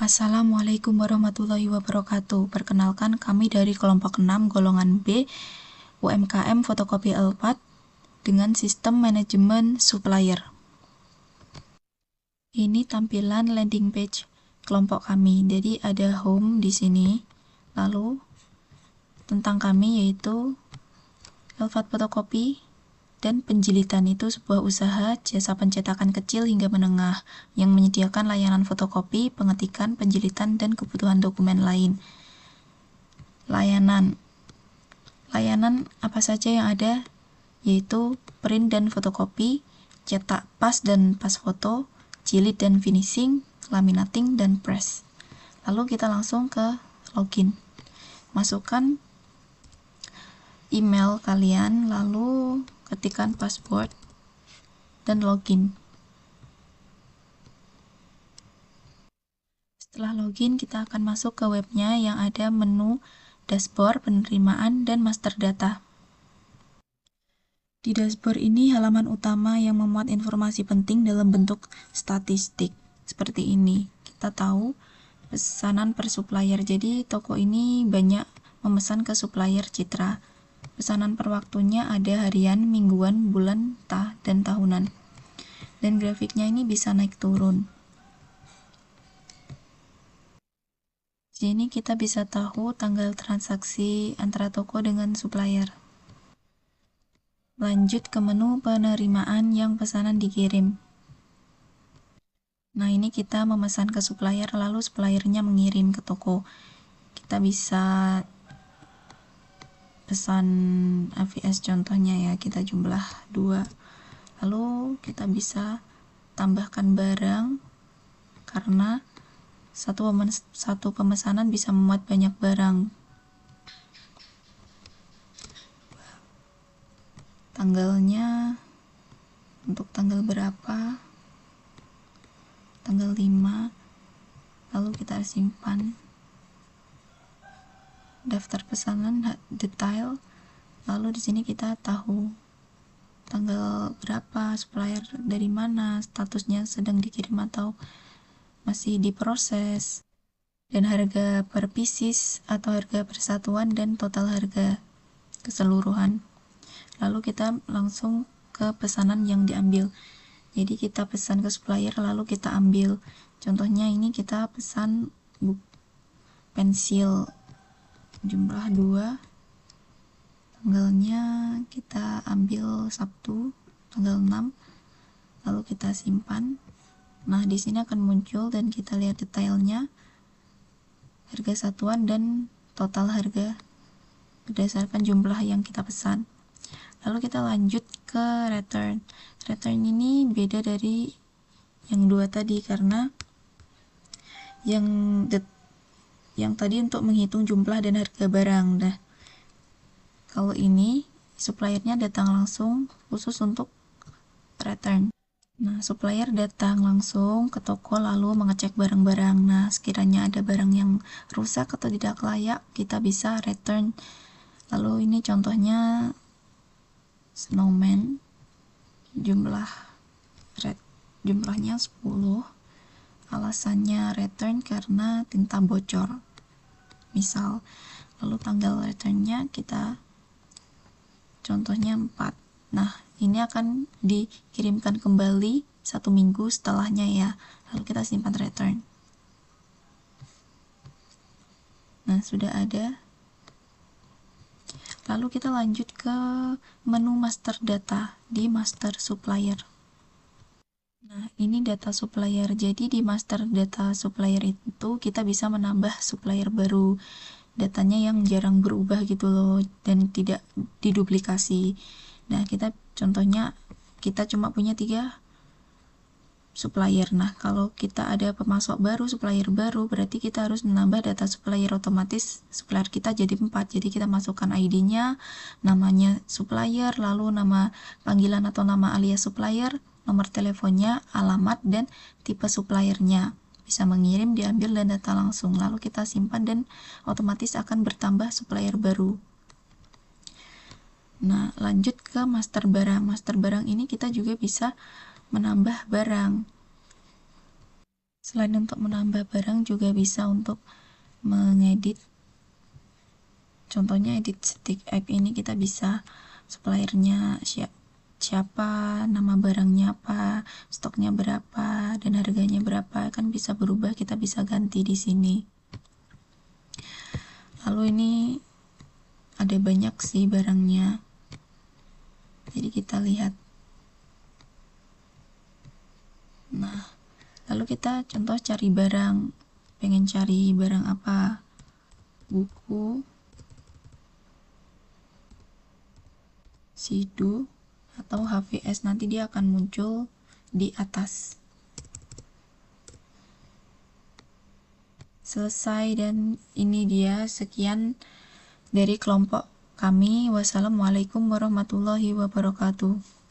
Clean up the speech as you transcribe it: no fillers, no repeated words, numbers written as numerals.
Assalamualaikum warahmatullahi wabarakatuh. Perkenalkan, kami dari kelompok 6 golongan B UMKM Fotokopi Alphard dengan sistem manajemen supplier. Ini tampilan landing page kelompok kami. Jadi ada home di sini. Lalu tentang kami yaitu Alphard Fotokopi dan penjilitan itu sebuah usaha jasa pencetakan kecil hingga menengah yang menyediakan layanan fotokopi, pengetikan, penjilitan, dan kebutuhan dokumen lain. Layanan apa saja yang ada yaitu print dan fotokopi, cetak pas dan pas foto, jilid dan finishing, laminating, dan press. Lalu kita langsung ke login. Masukkan email kalian, lalu ketikkan password dan login. Setelah login, kita akan masuk ke webnya yang ada menu dashboard, penerimaan, dan master data. Di dashboard ini halaman utama yang memuat informasi penting dalam bentuk statistik. Seperti ini. Kita tahu pesanan per supplier. Jadi toko ini banyak memesan ke supplier Citra. Pesanan per waktunya ada harian, mingguan, bulan, dan tahunan. Dan grafiknya ini bisa naik turun. Di sini kita bisa tahu tanggal transaksi antara toko dengan supplier. Lanjut ke menu penerimaan yang pesanan dikirim. Nah, ini kita memesan ke supplier, lalu suppliernya mengirim ke toko. Kita bisa pesan AVS contohnya ya, kita jumlah 2. Lalu kita bisa tambahkan barang karena satu pemesanan bisa memuat banyak barang. Tanggalnya untuk tanggal berapa? Tanggal 5. Lalu kita simpan. Daftar pesanan detail. Lalu di sini kita tahu tanggal berapa, supplier dari mana, statusnya sedang dikirim atau masih diproses, dan harga per pieces atau harga persatuan dan total harga keseluruhan. Lalu kita langsung ke pesanan yang diambil. Jadi kita pesan ke supplier lalu kita ambil. Contohnya ini kita pesan pensil jumlah 2. Tanggalnya kita ambil Sabtu tanggal 6. Lalu kita simpan. Nah, di sini akan muncul dan kita lihat detailnya, harga satuan dan total harga berdasarkan jumlah yang kita pesan. Lalu kita lanjut ke return. Return ini beda dari yang 2 tadi karena yang tadi untuk menghitung jumlah dan harga barang. Nah, kalau ini suppliernya datang langsung khusus untuk return. Nah, supplier datang langsung ke toko lalu mengecek barang-barang. Nah, sekiranya ada barang yang rusak atau tidak layak, kita bisa return. Lalu ini contohnya snowman, jumlahnya 10. Alasannya return karena tinta bocor, misal. Lalu tanggal returnnya kita contohnya 4. Nah, ini akan dikirimkan kembali 1 minggu setelahnya ya. Lalu kita simpan return. Nah, sudah ada. Lalu kita lanjut ke menu master data di master supplier. Nah, ini data supplier. Jadi di master data supplier itu kita bisa menambah supplier baru. Datanya yang jarang berubah gitu loh dan tidak diduplikasi. Nah, contohnya kita cuma punya 3 supplier. Nah, kalau kita ada pemasok baru, supplier baru, berarti kita harus menambah data supplier, otomatis supplier kita jadi 4. Jadi kita masukkan ID-nya, namanya supplier, lalu nama panggilan atau nama alias supplier, nomor teleponnya, alamat, dan tipe suppliernya. Bisa mengirim, diambil, dan data langsung. Lalu kita simpan dan otomatis akan bertambah supplier baru. Nah, lanjut ke master barang. Master barang ini kita juga bisa menambah barang. Selain untuk menambah barang, juga bisa untuk mengedit. Contohnya edit stick app ini kita bisa suppliernya siapa, nama barangnya apa, stoknya berapa, dan harganya berapa, kan bisa berubah, kita bisa ganti di sini. Lalu ini ada banyak sih barangnya, jadi kita lihat. Nah, lalu kita contoh cari barang, pengen cari barang apa, buku, sidu, atau HVS, nanti dia akan muncul di atas. Selesai, dan ini dia sekian dari kelompok kami. Wassalamualaikum warahmatullahi wabarakatuh.